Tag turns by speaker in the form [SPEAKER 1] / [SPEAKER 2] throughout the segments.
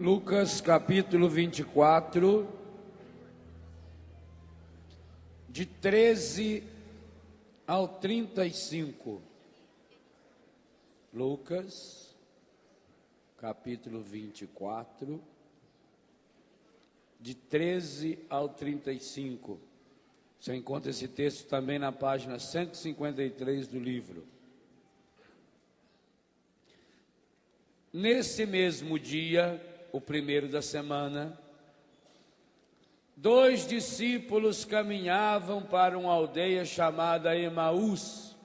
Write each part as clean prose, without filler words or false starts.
[SPEAKER 1] Lucas capítulo 24, de 13 ao 35. Lucas capítulo 24, de 13 ao 35. Você encontra esse texto também na página 153 do livro. Nesse mesmo dia, o primeiro da semana, 2 discípulos caminhavam para uma aldeia chamada Emaús,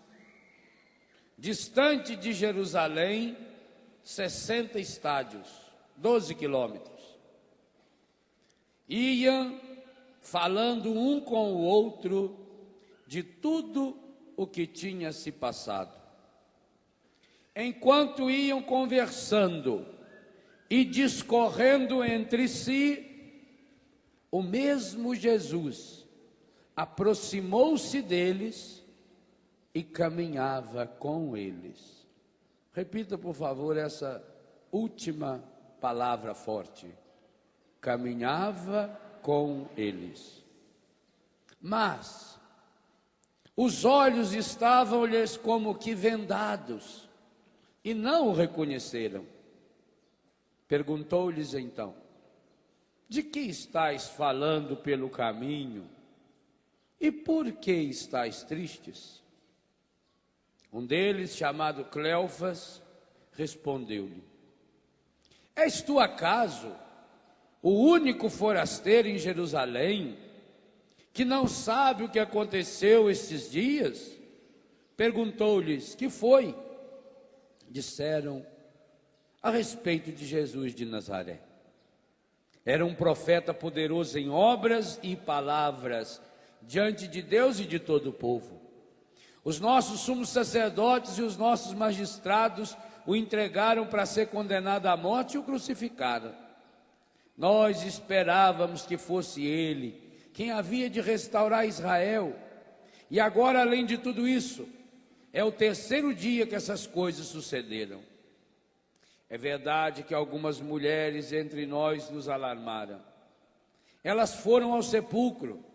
[SPEAKER 1] distante de Jerusalém, 60 estádios, 12 quilômetros. Iam falando um com o outro de tudo o que tinha se passado. Enquanto iam conversando e discorrendo entre si, o mesmo Jesus aproximou-se deles e caminhava com eles. Repita, por favor, essa última palavra forte. Caminhava com eles. Mas os olhos estavam-lhes como que vendados e não o reconheceram. Perguntou-lhes então: de que estáis falando pelo caminho? E por que estáis tristes? Um deles, chamado Cleofas, respondeu-lhe: és tu acaso o único forasteiro em Jerusalém que não sabe o que aconteceu estes dias? Perguntou-lhes: que foi? Disseram: a respeito de Jesus de Nazaré. Era um profeta poderoso em obras e palavras diante de Deus e de todo o povo. Os nossos sumos sacerdotes e os nossos magistrados o entregaram para ser condenado à morte e o crucificaram. Nós esperávamos que fosse ele quem havia de restaurar Israel. E agora, além de tudo isso, é o terceiro dia que essas coisas sucederam. É verdade que algumas mulheres entre nós nos alarmaram. Elas foram ao sepulcro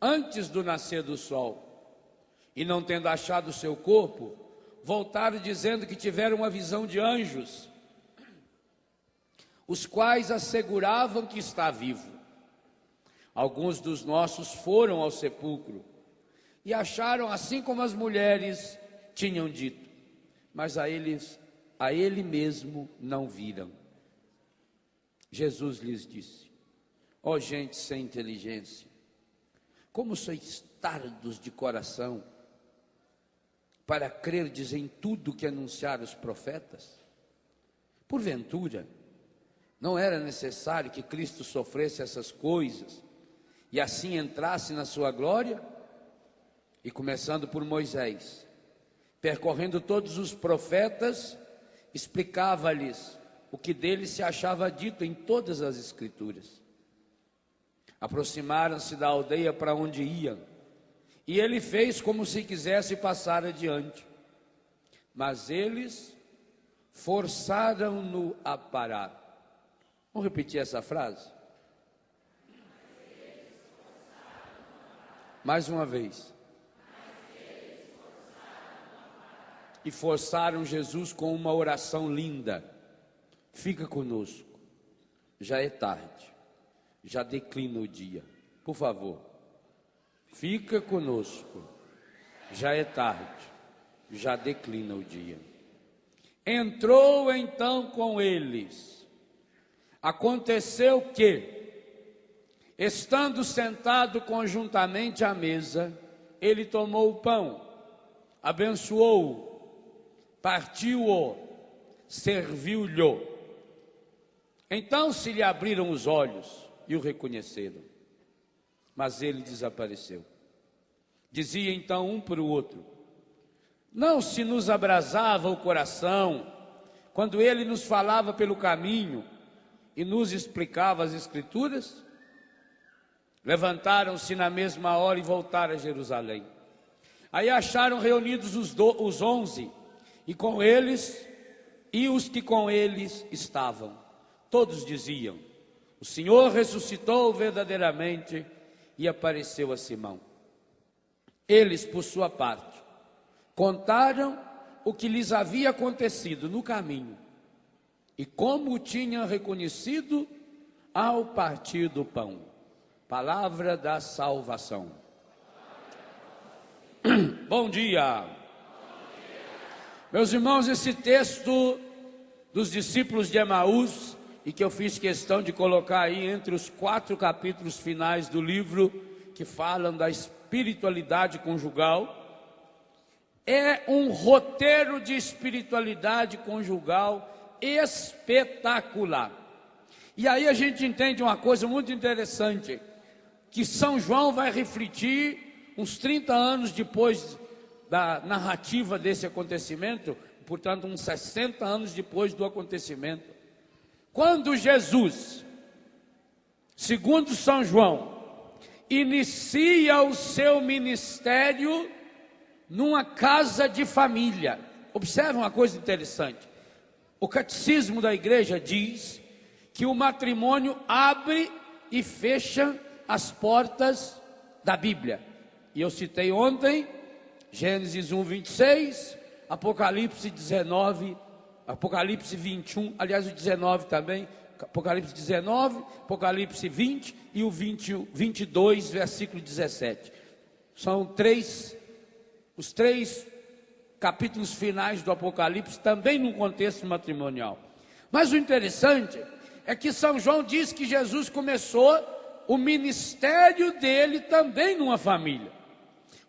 [SPEAKER 1] antes do nascer do sol, e não tendo achado o seu corpo, voltaram dizendo que tiveram uma visão de anjos, os quais asseguravam que está vivo. Alguns dos nossos foram ao sepulcro e acharam assim como as mulheres tinham dito, mas a ele mesmo não viram. Jesus lhes disse: ó gente sem inteligência, como sois tardos de coração para crerdes em tudo que anunciaram os profetas? Porventura, não era necessário que Cristo sofresse essas coisas e assim entrasse na sua glória? E começando por Moisés, percorrendo todos os profetas, explicava-lhes o que dele se achava dito em todas as escrituras. Aproximaram-se da aldeia para onde iam, e ele fez como se quisesse passar adiante. Mas eles forçaram-no a parar. Vamos repetir essa frase? Mais uma vez. E forçaram Jesus com uma oração linda: fica conosco, já é tarde, já declina o dia. Por favor, fica conosco, já é tarde, já declina o dia. Entrou então com eles. Aconteceu que, estando sentado conjuntamente à mesa, ele tomou o pão, abençoou-o, partiu-o, serviu-lhe. Então se lhe abriram os olhos e o reconheceram, mas ele desapareceu. Dizia então um para o outro: não se nos abrasava o coração quando ele nos falava pelo caminho e nos explicava as escrituras? Levantaram-se na mesma hora e voltaram a Jerusalém. Aí acharam reunidos os 11, e com eles, e os que com eles estavam, todos diziam: o Senhor ressuscitou verdadeiramente e apareceu a Simão. Eles, por sua parte, contaram o que lhes havia acontecido no caminho e como o tinham reconhecido ao partir do pão. Palavra da salvação. Bom dia. Meus irmãos, esse texto dos discípulos de Emaús, e que eu fiz questão de colocar aí entre os 4 capítulos finais do livro, que falam da espiritualidade conjugal, é um roteiro de espiritualidade conjugal espetacular. E aí a gente entende uma coisa muito interessante, que São João vai refletir uns 30 anos depois da narrativa desse acontecimento, portanto uns 60 anos depois do acontecimento. Quando Jesus, segundo São João, inicia o seu ministério numa casa de família. Observe uma coisa interessante. O catecismo da igreja diz que o matrimônio abre e fecha as portas da Bíblia. E eu citei ontem Gênesis 1, 26, Apocalipse 19, Apocalipse 21, aliás o 19 também, Apocalipse 19, Apocalipse 20 e o 22, versículo 17. São os três capítulos finais do Apocalipse, também num contexto matrimonial. Mas o interessante é que São João diz que Jesus começou o ministério dele também numa família.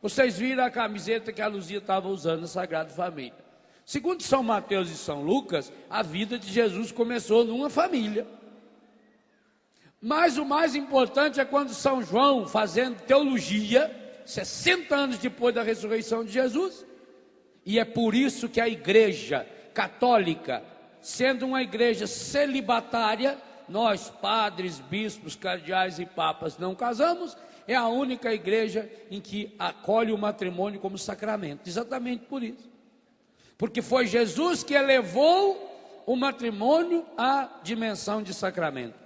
[SPEAKER 1] Vocês viram a camiseta que a Luzia estava usando na Sagrada Família. Segundo São Mateus e São Lucas, a vida de Jesus começou numa família. Mas o mais importante é quando São João, fazendo teologia, 60 anos depois da ressurreição de Jesus, e é por isso que a igreja católica, sendo uma igreja celibatária, nós, padres, bispos, cardeais e papas, não casamos, é a única igreja em que acolhe o matrimônio como sacramento, exatamente por isso. Porque foi Jesus que elevou o matrimônio à dimensão de sacramento.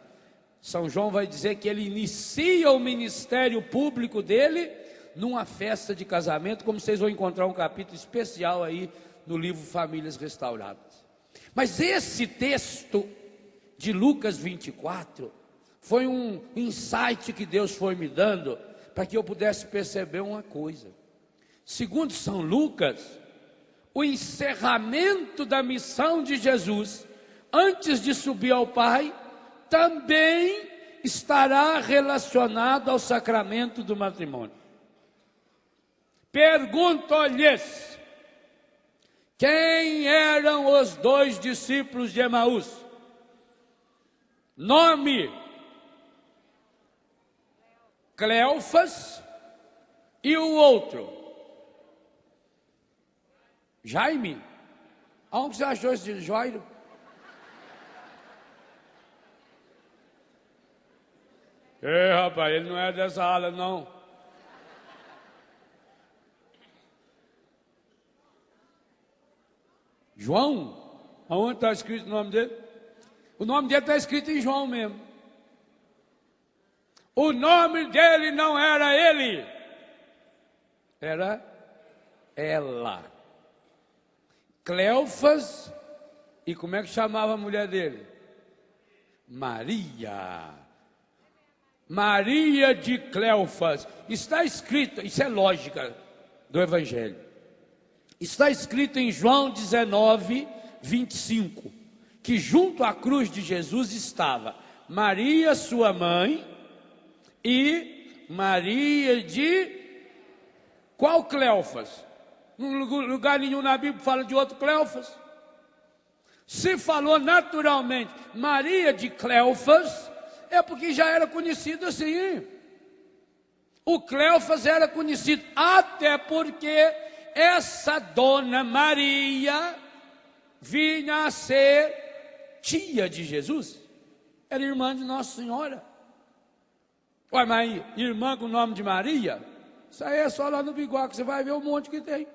[SPEAKER 1] São João vai dizer que ele inicia o ministério público dele numa festa de casamento, como vocês vão encontrar um capítulo especial aí no livro Famílias Restauradas. Mas esse texto de Lucas 24 foi um insight que Deus foi me dando para que eu pudesse perceber uma coisa. Segundo São Lucas, o encerramento da missão de Jesus, antes de subir ao Pai, também estará relacionado ao sacramento do matrimônio. Pergunto-lhes, quem eram os 2 discípulos de Emaús? Nome: Cleofas, e o outro? Jaime? Aonde você achou esse Jairo? Rapaz, ele não é dessa ala, não. João? Aonde está escrito o nome dele? O nome dele está escrito em João mesmo. O nome dele não era ele, era ela. Cleofas, e como é que chamava a mulher dele? Maria. Maria de Cleofas. Está escrito, isso é lógica do Evangelho. Está escrito em João 19, 25, que junto à cruz de Jesus estava Maria, sua mãe, e Maria de... Qual Cleofas? Em lugar nenhum na Bíblia fala de outro Cleofas. Se falou naturalmente Maria de Cleofas, é porque já era conhecido assim. O Cleofas era conhecido, até porque essa dona Maria vinha a ser tia de Jesus. Era irmã de Nossa Senhora. Ué, mas irmã com o nome de Maria? Isso aí é só lá no Biguá que você vai ver um monte que tem.